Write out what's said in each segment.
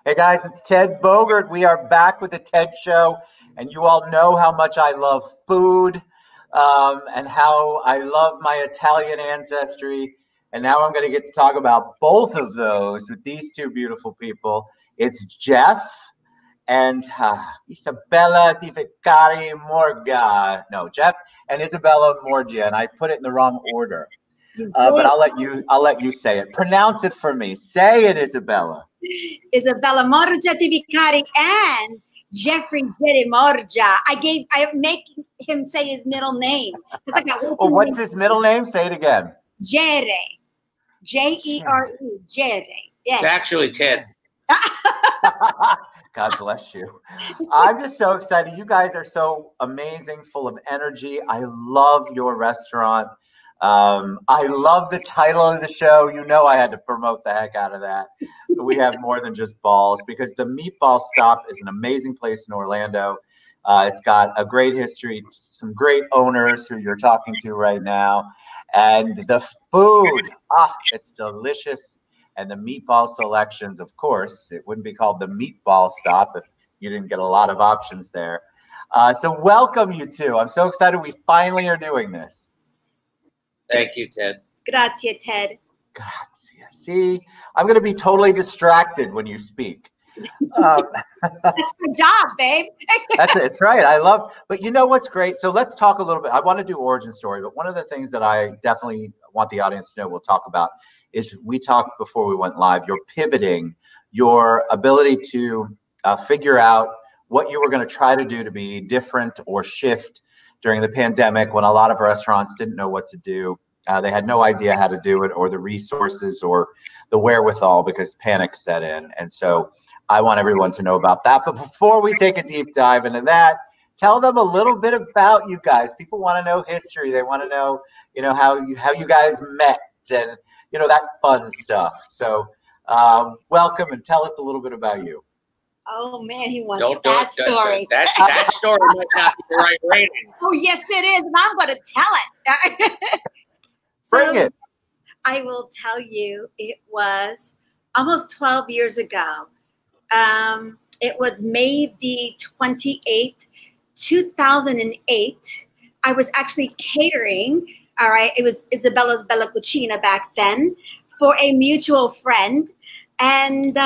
Hey guys, it's Ted Bogert. We are back with the Ted Show, and you all know how much I love food and how I love my Italian ancestry. And now I'm going to get to talk about both of those with these two beautiful people. It's Jeff and Isabella di Morgia. No, Jeff and Isabella Morgia, and I put it in the wrong order. But I'll let you say it. Pronounce it for me. Say it, Isabella. Isabella Morgia di Vicari and Jeffrey Morgia. I make him say his middle name. Oh, what's his middle name? Say it again. Jere. Jere. Jere. Yes. It's actually Ted. God bless you. I'm just so excited. You guys are so amazing, full of energy. I love your restaurant. I love the title of the show. You know I had to promote the heck out of that. We have more than just balls, because the Meatball Stop is an amazing place in Orlando. It's got a great history, some great owners who you're talking to right now. And the food, it's delicious. And the meatball selections, of course, it wouldn't be called the Meatball Stop if you didn't get a lot of options there. So welcome, you two. I'm so excited we finally are doing this. Thank you, Ted. Grazie, Ted. Grazie. See, I'm going to be totally distracted when you speak. That's my job, babe. It's right. I love, but you know what's great? So let's talk a little bit. I want to do origin story, but one of the things that I definitely want the audience to know we'll talk about is we talked before we went live, your pivoting, your ability to figure out what you were going to try to do to be different or shift during the pandemic when a lot of restaurants didn't know what to do. They had no idea how to do it or the resources or the wherewithal because panic set in. And so I want everyone to know about that. But before we take a deep dive into that, tell them a little bit about you guys. People want to know history. They want to know, how you guys met and, that fun stuff. So welcome and tell us a little bit about you. Oh man, he wants that story. That story might not be the right rating. Oh yes, it is, and I'm going to tell it. Bring it. I will tell you, it was almost 12 years ago. It was May the 28th, 2008. I was actually catering. All right, it was Isabella's Bella Cucina back then for a mutual friend, and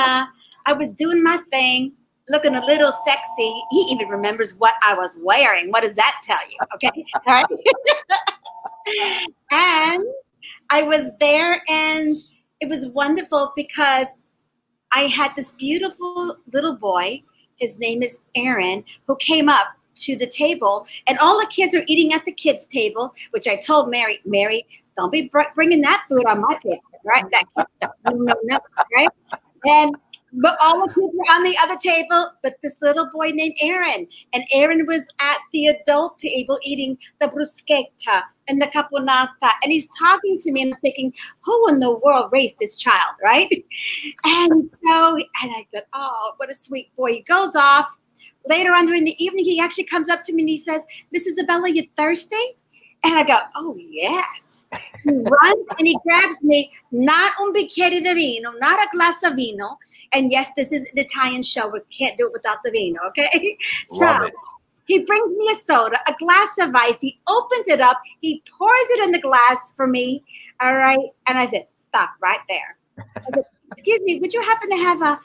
I was doing my thing, looking a little sexy. He even remembers what I was wearing. What does that tell you? Okay. All right. And I was there, and it was wonderful because I had this beautiful little boy. His name is Aaron, who came up to the table, and all the kids are eating at the kids' table, which I told Mary, don't be bringing that food on my table, right? That kid stuff. No, right? But all the kids were on the other table, but this little boy named Aaron. And Aaron was at the adult table eating the bruschetta and the caponata. And he's talking to me, and I'm thinking, who in the world raised this child, right? And I thought, oh, what a sweet boy. He goes off. Later on during the evening, he actually comes up to me and he says, Miss Isabella, you thirsty? And I go, oh, yes. He runs and he grabs me, not un bicchiere di vino, not a glass of vino. And yes, this is an Italian show. We can't do it without the vino, okay? So he brings me a soda, a glass of ice. He opens it up. He pours it in the glass for me, all right? And I said, stop right there. I said, excuse me, would you happen to have a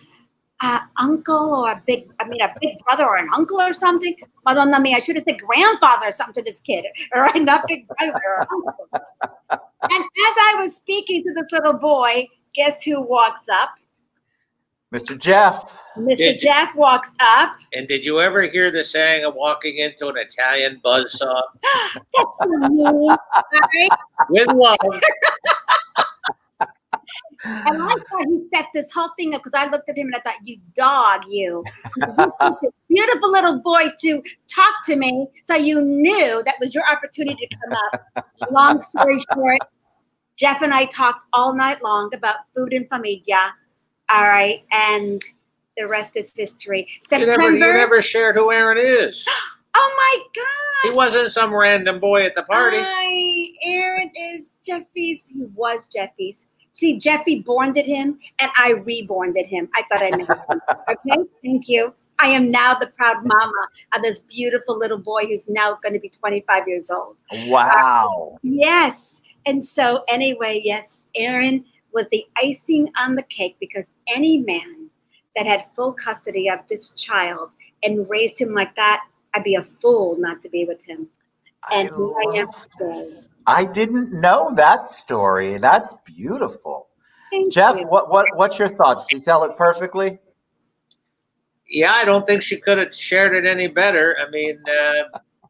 uncle or a big brother or an uncle or something? Madonna mia, I should have said grandfather or something to this kid, all right? Not big brother or uncle. And as I was speaking to this little boy, guess who walks up? Mr. Jeff. Jeff walks up. And did you ever hear the saying of walking into an Italian buzzsaw? That's so mean. Right? With love. And I thought he set this whole thing up because I looked at him and I thought, you dog, you. Beautiful little boy to talk to me. So you knew that was your opportunity to come up. Long story short, Jeff and I talked all night long about food and familia. All right. And the rest is history. September. You never shared who Aaron is. Oh, my God. He wasn't some random boy at the party. Aaron is Jeffy's. He was Jeffy's See, Jeffy bonded him, and I rebonded him. I thought I meant him. Okay, thank you. I am now the proud mama of this beautiful little boy who's now going to be 25 years old. Wow. Yes. And so anyway, yes, Aaron was the icing on the cake, because any man that had full custody of this child and raised him like that, I'd be a fool not to be with him. And here I am today. I didn't know that story. That's beautiful. Thank Jeff, you. what's your thoughts? Did you tell it perfectly? Yeah, I don't think she could have shared it any better. I mean,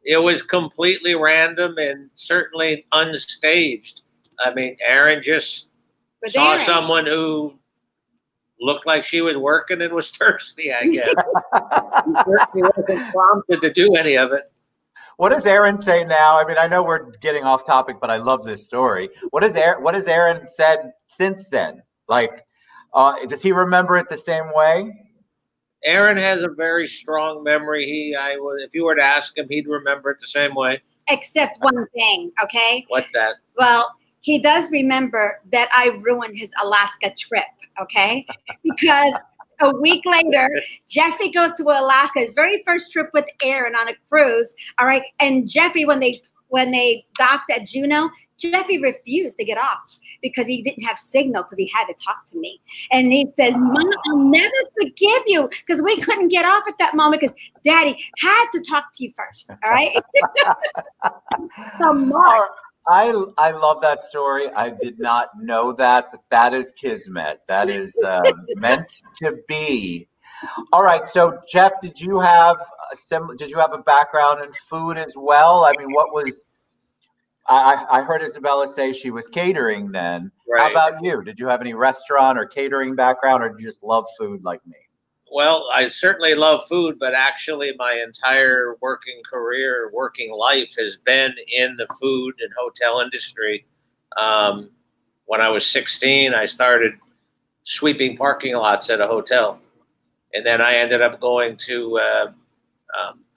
it was completely random and certainly unstaged. I mean, Aaron just saw someone who looked like she was working and was thirsty, I guess. He certainly wasn't prompted to do any of it. What does Aaron say now? I mean, I know we're getting off topic, but I love this story. What has Aaron said since then? Like, does he remember it the same way? Aaron has a very strong memory. If you were to ask him, he'd remember it the same way. Except one thing, okay? What's that? Well, he does remember that I ruined his Alaska trip, okay? Because a week later, Jeffy goes to Alaska, his very first trip with Aaron on a cruise, all right? And Jeffy, when they docked at Juneau, Jeffy refused to get off because he didn't have signal, because he had to talk to me. And he says, Mom, I'll never forgive you, because we couldn't get off at that moment because Daddy had to talk to you first, all right? So Mark. I love that story. I did not know that, but that is kismet. That is meant to be. All right. So, Jeff, did you have a background in food as well? I mean, what was? I heard Isabella say she was catering then. Right. How about you? Did you have any restaurant or catering background, or did you just love food like me? Well, I certainly love food, but actually my entire working life has been in the food and hotel industry. When I was 16, I started sweeping parking lots at a hotel. And then I ended up going to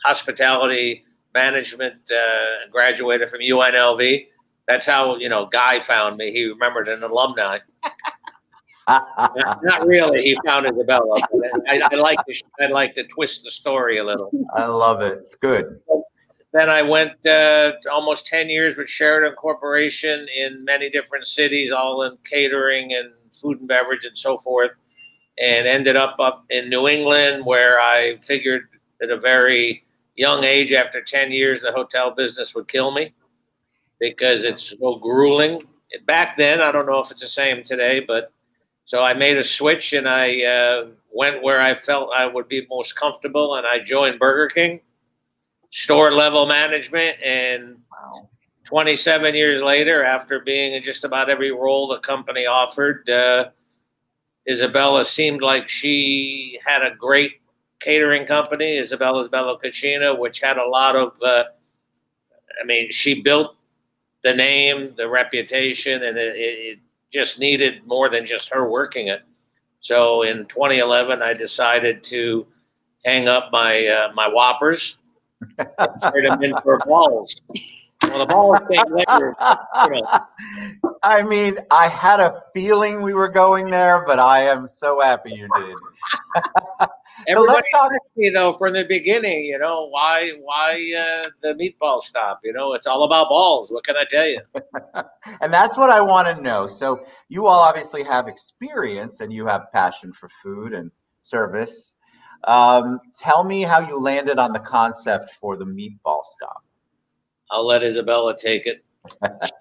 hospitality management, graduated from UNLV. That's how, Guy found me. He remembered an alumni. Not really. He found Isabella. I like to twist the story a little. I love it. It's good. Then I went almost 10 years with Sheridan Corporation in many different cities, all in catering and food and beverage and so forth, and ended up in New England, where I figured at a very young age, after 10 years, the hotel business would kill me because it's so grueling. Back then, I don't know if it's the same today, but so I made a switch and I went where I felt I would be most comfortable, and I joined Burger King, store level management. And 27 years later, after being in just about every role the company offered, Isabella seemed like she had a great catering company, Isabella's Bello Cucina, which had a lot of, she built the name, the reputation, and it just needed more than just her working it. So in 2011, I decided to hang up my Whoppers and trade them in for balls. Well, the balls came later. I mean, I had a feeling we were going there, but I am so happy you did. Everybody asked me, though, from the beginning, why the Meatball Stop? It's all about balls. What can I tell you? And that's what I want to know. So you all obviously have experience and you have passion for food and service. Tell me how you landed on the concept for the Meatball Stop. I'll let Isabella take it.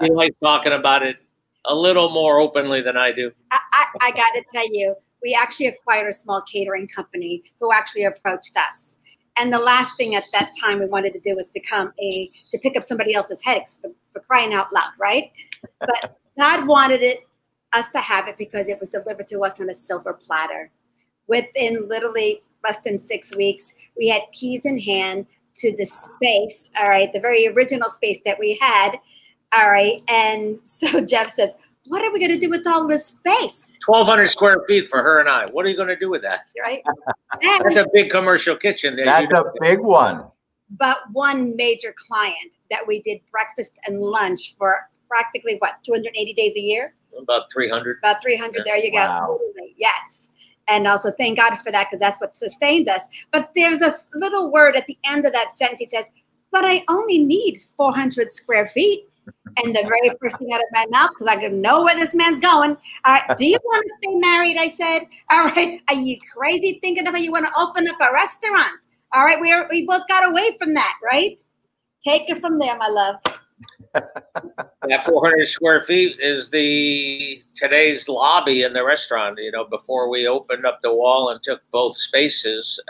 She likes talking about it a little more openly than I do. I got to tell you, we actually acquired a small catering company who actually approached us. And the last thing at that time we wanted to do was to pick up somebody else's headaches for crying out loud, right? But God wanted us to have it because it was delivered to us on a silver platter. Within literally less than 6 weeks, we had keys in hand to the space, all right, the very original space that we had, all right. And so Jeff says, what are we going to do with all this space? 1,200 square feet for her and I. What are you going to do with that? Right. That's a big commercial kitchen. That's a big one. But one major client that we did breakfast and lunch for practically, 280 days a year? about 300. About 300. Yeah. There you go. Wow. Yes. And also thank God for that, because that's what sustained us. But there's a little word at the end of that sentence. He says, but I only need 400 square feet. And the very first thing out of my mouth, because I could know where this man's going. All right, do you want to stay married? I said. All right, are you crazy thinking about you want to open up a restaurant? All right, we both got away from that, right? Take it from there, my love. That 400 square feet is today's lobby in the restaurant. You know, before we opened up the wall and took both spaces,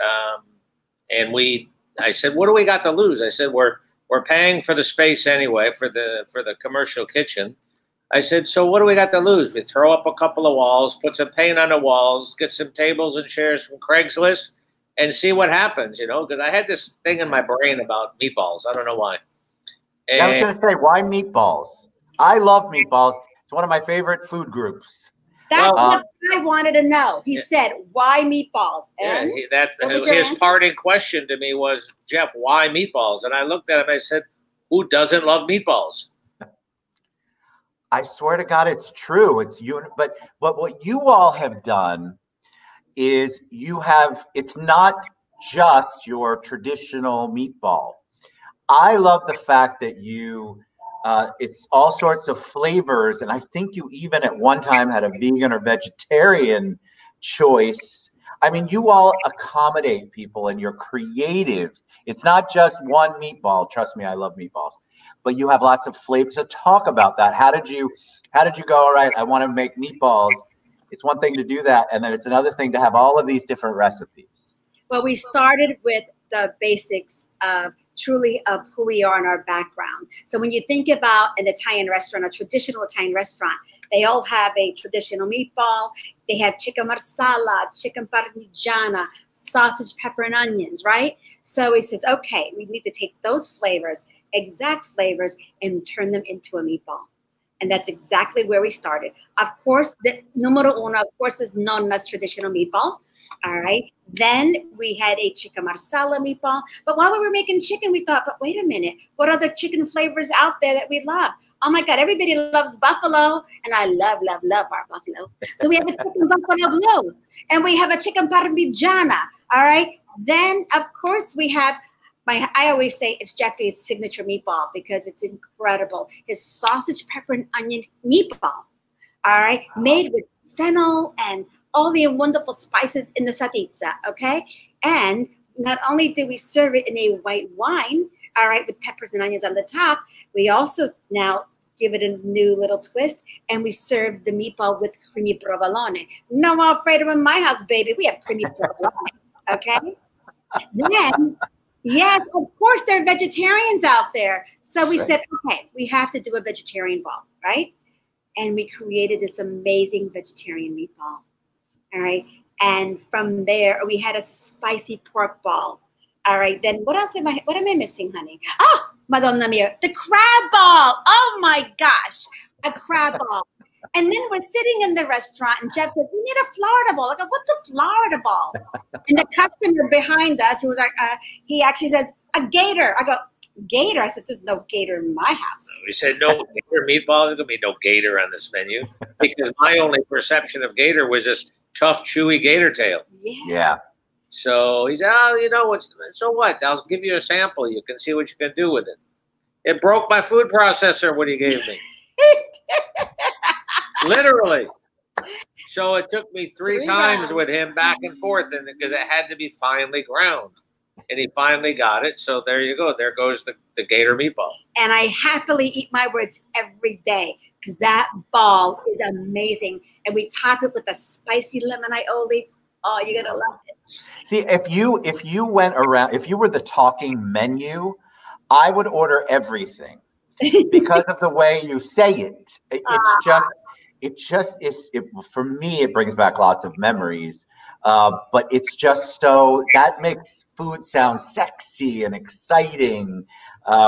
and I said, "What do we got to lose?" I said, "We're paying for the space anyway for the commercial kitchen." I said, "So what do we got to lose? We throw up a couple of walls, put some paint on the walls, get some tables and chairs from Craigslist, and see what happens." You know, because I had this thing in my brain about meatballs. I don't know why. And I was going to say, why meatballs? I love meatballs. It's one of my favorite food groups. That's what I wanted to know. He said, why meatballs? And his parting question to me was, Jeff, why meatballs? And I looked at him and I said, who doesn't love meatballs? I swear to God, it's true. It's you. But what you all have done is it's not just your traditional meatball. I love the fact that it's all sorts of flavors. And I think you even at one time had a vegan or vegetarian choice. I mean, you all accommodate people and you're creative. It's not just one meatball. Trust me, I love meatballs. But you have lots of flavors. So talk about that. How did you go, all right, I want to make meatballs. It's one thing to do that. And then it's another thing to have all of these different recipes. Well, we started with the basics of who we are and our background. So when you think about an Italian restaurant, a traditional Italian restaurant, they all have a traditional meatball. They have chicken marsala, chicken parmigiana, sausage, pepper, and onions, right? So he says, okay, we need to take those flavors, exact flavors, and turn them into a meatball. And that's exactly where we started. Of course, the numero uno, of course, is nonna's traditional meatball. All right. Then we had a chicken marsala meatball. But while we were making chicken, we thought, but wait a minute, what other chicken flavors out there that we love? Oh my God, everybody loves buffalo. And I love, love, love our buffalo. So we have a chicken buffalo blue. And we have a chicken parmigiana. All right. Then, of course, we have I always say it's Jeffy's signature meatball because it's incredible. His sausage, pepper, and onion meatball. All right. Made with fennel and all the wonderful spices in the salsiccia, okay? And not only do we serve it in a white wine, all right, with peppers and onions on the top, we also now give it a new little twist, and we serve the meatball with creamy provolone. No more afraid of in my house, baby. We have creamy provolone, okay? Then, yes, of course, there are vegetarians out there. So we said, okay, we have to do a vegetarian ball, right? And we created this amazing vegetarian meatball. All right. And from there, we had a spicy pork ball. All right. Then what else am I missing, honey? Oh, Madonna mia, the crab ball. Oh my gosh, a crab ball. And then we're sitting in the restaurant and Jeff said, we need a Florida ball. I go, what's a Florida ball? And the customer behind us, who was he actually says, a gator. I go, gator? I said, there's no gator in my house. We said, no gator meatball. There's going to be no gator on this menu. Because my only perception of gator was this tough, chewy gator tail. Yeah. So he said, oh, you know, so what? I'll give you a sample. You can see what you can do with it. It broke my food processor what he gave me. Literally. So it took me three times with him back and forth because it had to be finely ground. And he finally got it. So there you go. There goes the gator meatball. And I happily eat my words every day because that ball is amazing. And we top it with a spicy lemon aioli. Oh, you're going to love it. See, if you went around, if you were the talking menu, I would order everything because of the way you say it. It's just for me, it brings back lots of memories. But it's just that makes food sound sexy and exciting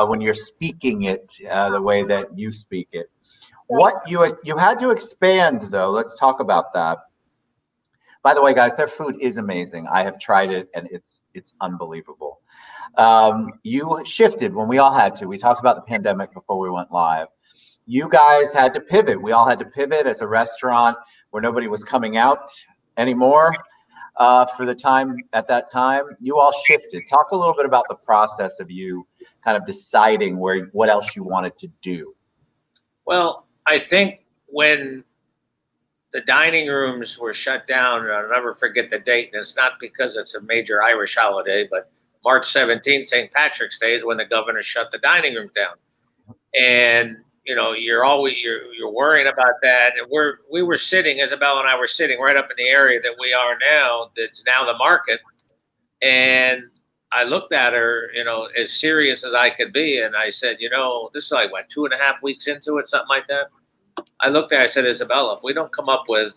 when you're speaking it the way that you speak it. What you had to expand though. Let's talk about that. By the way, guys, their food is amazing. I have tried it and it's unbelievable. You shifted when we all had to. We talked about the pandemic before we went live. you guys had to pivot. We all had to pivot as a restaurant where nobody was coming out anymore for the time at that time. You all shifted. Talk a little bit about the process of you kind of deciding what else you wanted to do. Well, I think when the dining rooms were shut down, and I'll never forget the date, and it's not because it's a major Irish holiday, but March 17th, St. Patrick's Day, is when the governor shut the dining rooms down. And you're worrying about that. And we were sitting, Isabella and I were sitting right up in the area that we are now, that's now the market. And I looked at her, as serious as I could be. And I said, this is like, what, 2.5 weeks into it, something like that. I looked at her, I said, Isabella, if we don't come up with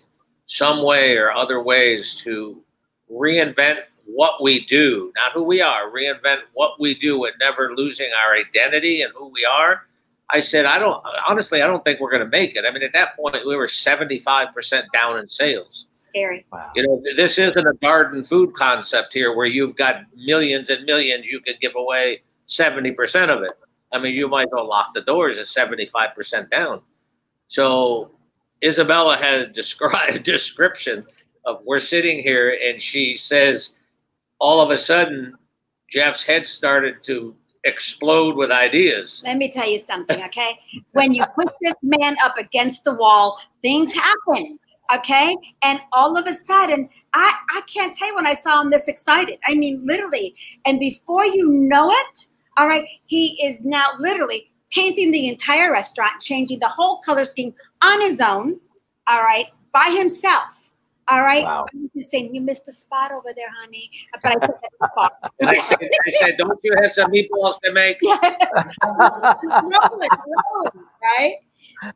some way or other ways to reinvent what we do, not who we are, reinvent what we do and never losing our identity and who we are, I said, I don't think we're going to make it. I mean, at that point, we were 75% down in sales. Scary. Wow. This isn't a garden food concept here where you've got millions and millions. You could give away 70% of it. I mean, you might as well lock the doors at 75% down. So Isabella had a description of, we're sitting here, and she says, all of a sudden, Jeff's head started to explode with ideas. Let me tell you something, okay? When you put this man up against the wall, things happen, okay? And all of a sudden, I can't tell you when I saw him this excited. I mean, literally. And before you know it, all right, he is now literally painting the entire restaurant, changing the whole color scheme on his own, all right, by himself. All right. Wow. I'm just saying, you missed the spot over there, honey. But I said that before. I said, don't you have some meatballs to make? Yeah. rolling, right?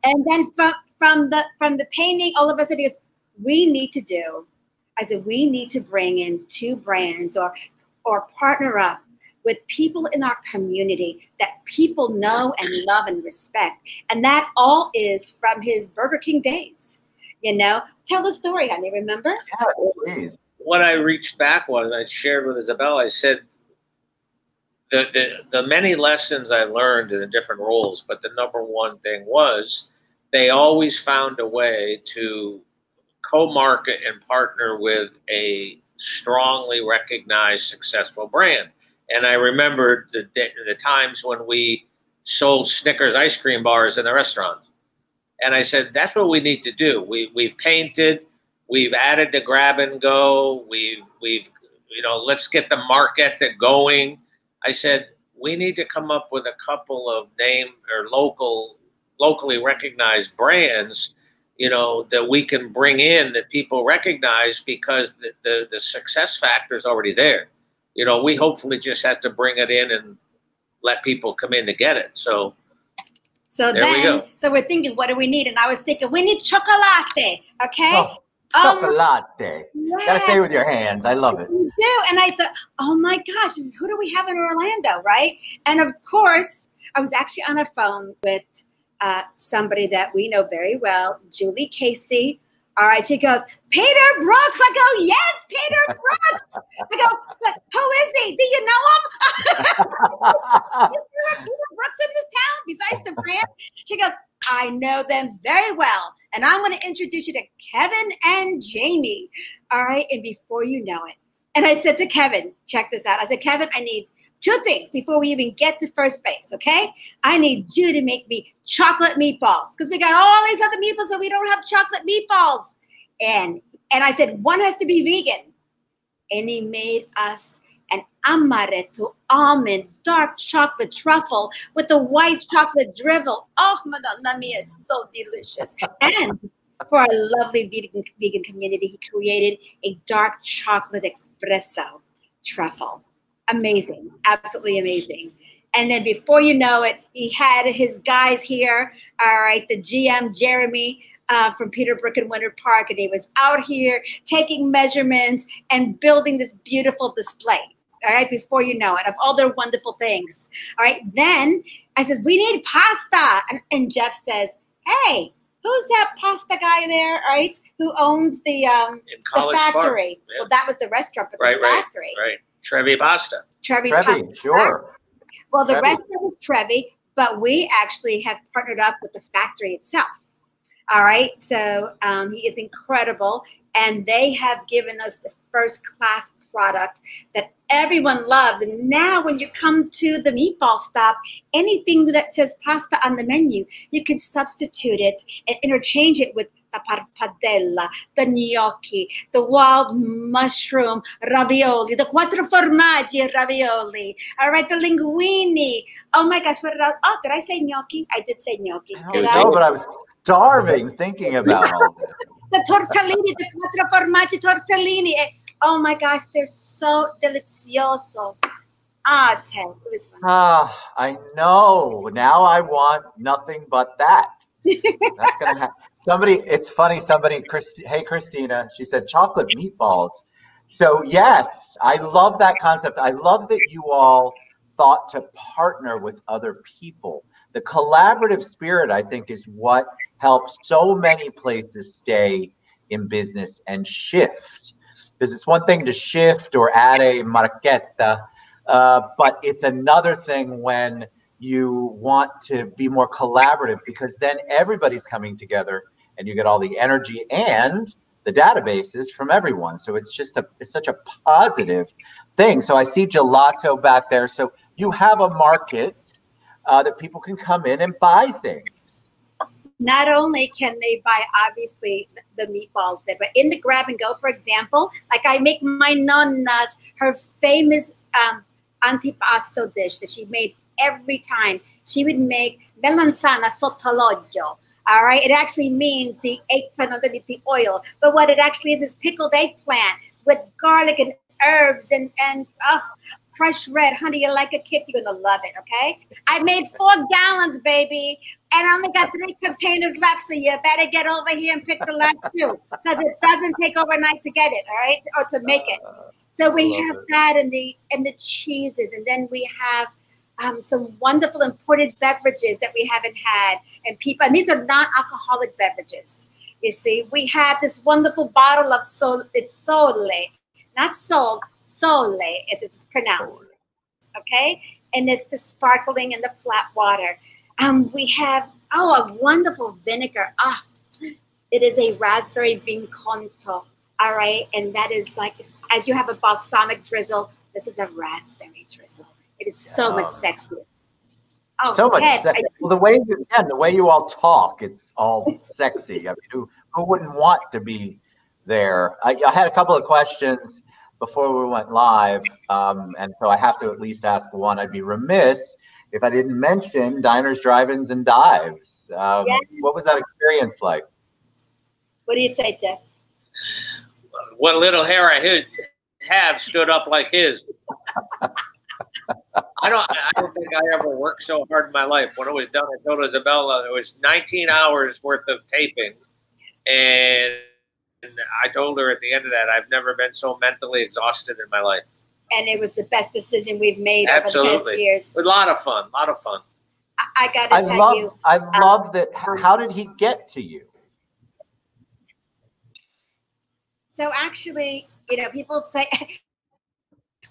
And then from the painting, all of us, it is, we need to do. I said, we need to bring in 2 brands or partner up with people in our community that people know and love and respect. And that all is from his Burger King days. Tell the story, honey, remember? Yeah, please. What I reached back was, I shared with Isabella, I said, the many lessons I learned in the different roles, but the number one thing was they always found a way to co-market and partner with a strongly recognized, successful brand. And I remembered the times when we sold Snickers ice cream bars in the restaurant. And I said, that's what we need to do. We've painted, we've added the grab and go, we've let's get the marchetta going. I said, we need to come up with a couple of name or locally recognized brands, that we can bring in that people recognize, because the success factor is already there. We hopefully just have to bring it in and let people come in to get it. So we're thinking, what do we need? And I was thinking, we need chocolate, okay? Oh, chocolate. Yeah. Gotta say with your hands. I love it. We do. And I thought, oh my gosh, who do we have in Orlando, right? And of course, I was actually on the phone with somebody that we know very well, Julie Casey. All right, she goes, Peter Brooks. I go, yes, Peter Brooks. I go, but who is he? Do you know him? Is there a Peter Brooks in this town besides the brand? She goes, I know them very well. And I'm going to introduce you to Kevin and Jamie. All right, and before you know it. And I said to Kevin, check this out. I said, Kevin, I need 2 things before we even get to first base, okay? I need you to make me chocolate meatballs, because we got all these other meatballs, but we don't have chocolate meatballs. And I said, one has to be vegan. And he made us an amaretto almond dark chocolate truffle with the white chocolate drizzle. Oh, Madonna mia, it's so delicious. And for our lovely vegan community, he created a dark chocolate espresso truffle. Amazing, absolutely amazing. And then before you know it, he had his guys here, all right, the GM, Jeremy, from Peter Brook and Winter Park, and he was out here taking measurements and building this beautiful display, all right, before you know it, of all their wonderful things. All right, then I said, we need pasta. And Jeff says, hey, who's that pasta guy there, all right, who owns the factory? Yeah. Well, that was the restaurant, but the factory. Right. Trevi Pasta. Trevi Pasta. Sure. Well, the restaurant was Trevi. but we actually have partnered up with the factory itself. All right, so he is incredible, and they have given us the first class product that everyone loves. And now when you come to the Meatball Stop, anything that says pasta on the menu, you can substitute it and interchange it with the parpadella, the gnocchi, the wild mushroom ravioli, the quattro formaggi ravioli, all right, the linguine. Oh my gosh, what did did I say gnocchi? I did say gnocchi. I don't know, but I was starving thinking about all this. The tortellini, the quattro formaggi tortellini. Oh my gosh, they're so delicioso. Ted, it was fun. I know. Now I want nothing but that. That's gonna happen. Somebody, it's funny. Somebody, hey Christina, she said chocolate meatballs. So yes, I love that concept. I love that you all thought to partner with other people. The collaborative spirit, I think, is what helps so many places stay in business and shift. Because it's one thing to shift or add a marchetta, but it's another thing when you want to be more collaborative, because then everybody's coming together and you get all the energy and the databases from everyone. So it's just it's such a positive thing. So I see gelato back there. So you have a market that people can come in and buy things. Not only can they buy, obviously, the meatballs there, but in the grab and go, for example, like I make my nonna's, her famous antipasto dish that she made every time. She would make melanzana sotto l'olio. All right, it actually means the eggplant underneath the oil, but what it actually is pickled eggplant with garlic and herbs and crushed red. Honey, you like a kid, you're gonna love it. Okay, I made 4 gallons, baby, and I only got 3 containers left, so you better get over here and pick the last 2, because it doesn't take overnight to get it, all right, or to make it. So we have that, and the cheeses, and then we have some wonderful imported beverages that we haven't had, and these are non-alcoholic beverages. You see, we have this wonderful bottle of Sole, not Sol, Sole, as it's pronounced, okay? And it's the sparkling and the flat water. We have, a wonderful vinegar. It is a raspberry vinconto, all right? And that is like, as you have a balsamic drizzle, this is a raspberry drizzle. It is so much sexier. So much sexy. Well, the way you all talk, it's all sexy. I mean, who wouldn't want to be there? I had a couple of questions before we went live, and so I have to at least ask one. I'd be remiss if I didn't mention diners, drive-ins, and dives. What was that experience like? What do you say, Jeff? What little hair I have stood up like his. I don't think I ever worked so hard in my life. When it was done, I told Isabella it was 19 hours worth of taping, and I told her at the end of that, I've never been so mentally exhausted in my life. And it was the best decision we've made Absolutely. Over the past years. A lot of fun, I got to tell you. I love that. How did he get to you? So actually, people say,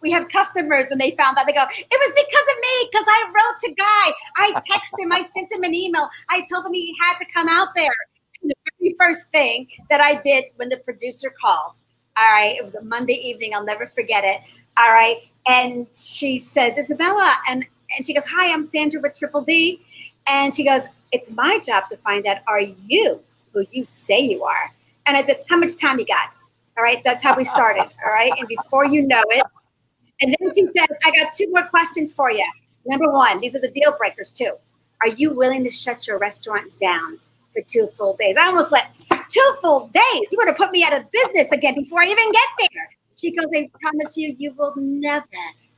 we have customers when they found out, they go, it was because of me, because I wrote to Guy. I texted him, I sent him an email. I told him he had to come out there. And the very first thing that I did when the producer called, all right, it was a Monday evening, I'll never forget it, all right, and she says, Isabella, and she goes, hi, I'm Sandra with Triple D, and she goes, it's my job to find out, are you who you say you are? And I said, how much time you got? All right, that's how we started, all right, and before you know it, and then she said, I got 2 more questions for you. Number 1, these are the deal breakers too. Are you willing to shut your restaurant down for 2 full days? I almost went, 2 full days? You want to put me out of business again before I even get there. She goes, I promise you, you will never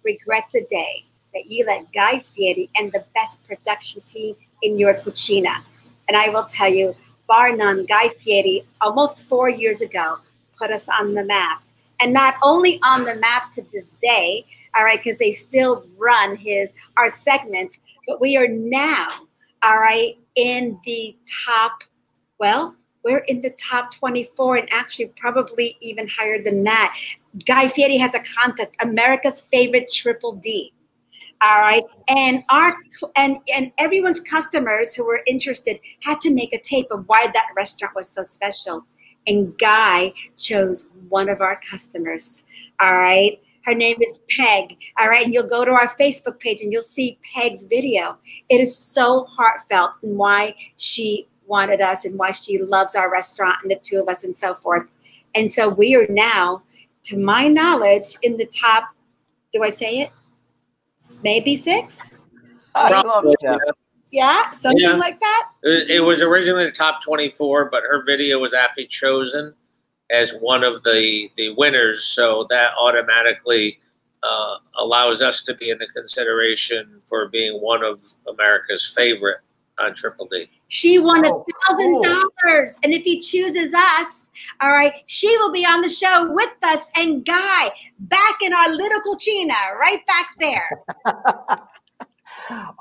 regret the day that you let Guy Fieri and the best production team in your cucina. And I will tell you, bar none, Guy Fieri, almost 4 years ago, put us on the map. And not only on the map to this day, all right, because they still run our segments, but we are now, all right, in the top, we're in the top 24 and actually probably even higher than that. Guy Fieri has a contest, America's favorite Triple D. All right, and and everyone's customers who were interested had to make a tape of why that restaurant was so special. And Guy chose one of our customers. All right, her name is Peg. All right, and you'll go to our Facebook page and you'll see Peg's video. It is so heartfelt and why she wanted us and why she loves our restaurant and the two of us and so forth. And so we are now, to my knowledge, in the top. Do I say it? Maybe 6. I love it, Jeff. Yeah, something like that. It was originally the top 24, but her video was actually chosen as one of the winners. So that automatically allows us to be in the consideration for being one of America's favorite on Triple D. She won $1,000. And if he chooses us, all right, she will be on the show with us and Guy back in our little cucina, right back there.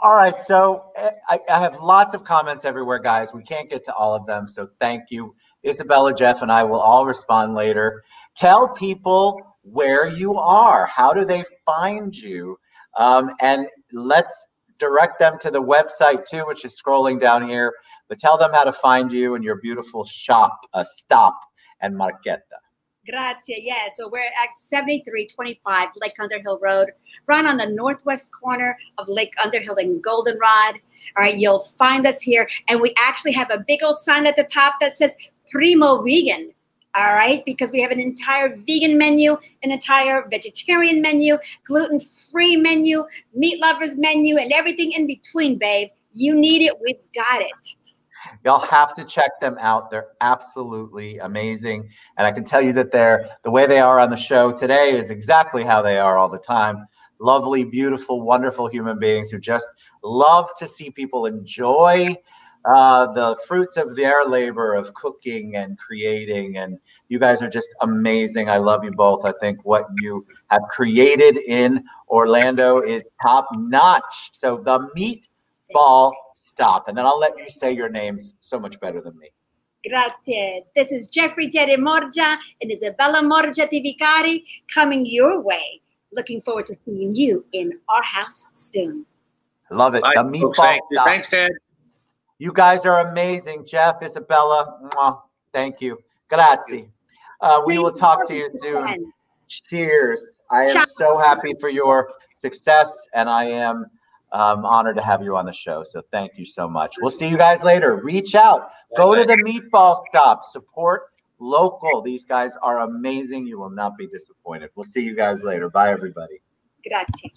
All right, so I have lots of comments everywhere, guys. We can't get to all of them, so thank you. Isabella, Jeff, and I will all respond later. Tell people where you are. How do they find you? And let's direct them to the website too, which is scrolling down here. But tell them how to find you and your beautiful shop, Stop and Marchetta. Grazie. Yeah, so we're at 7325 Lake Underhill Road, right on the northwest corner of Lake Underhill and Goldenrod. All right, you'll find us here. And we actually have a big old sign at the top that says Primo Vegan. All right, because we have an entire vegan menu, an entire vegetarian menu, gluten-free menu, meat lovers menu, and everything in between, babe. You need it, we've got it. Y'all have to check them out. They're absolutely amazing. And I can tell you that the way they are on the show today is exactly how they are all the time. Lovely, beautiful, wonderful human beings who just love to see people enjoy the fruits of their labor of cooking and creating. And you guys are just amazing. I love you both. I think what you have created in Orlando is top notch. So the Meatball Stop. And then I'll let you say your names so much better than me. Grazie. This is Jeffrey Morgia and Isabella Morgia Vicari coming your way. Looking forward to seeing you in our house soon. Love it. Bye, the Meatball Stop. Thanks, Ted. You guys are amazing. Jeff, Isabella, thank you. Grazie. We will talk to you soon. Cheers. I am so happy for your success, and I am honored to have you on the show. So thank you so much. We'll see you guys later. Reach out. Go to the Meatball Stop. Support local. These guys are amazing. You will not be disappointed. We'll see you guys later. Bye, everybody. Grazie.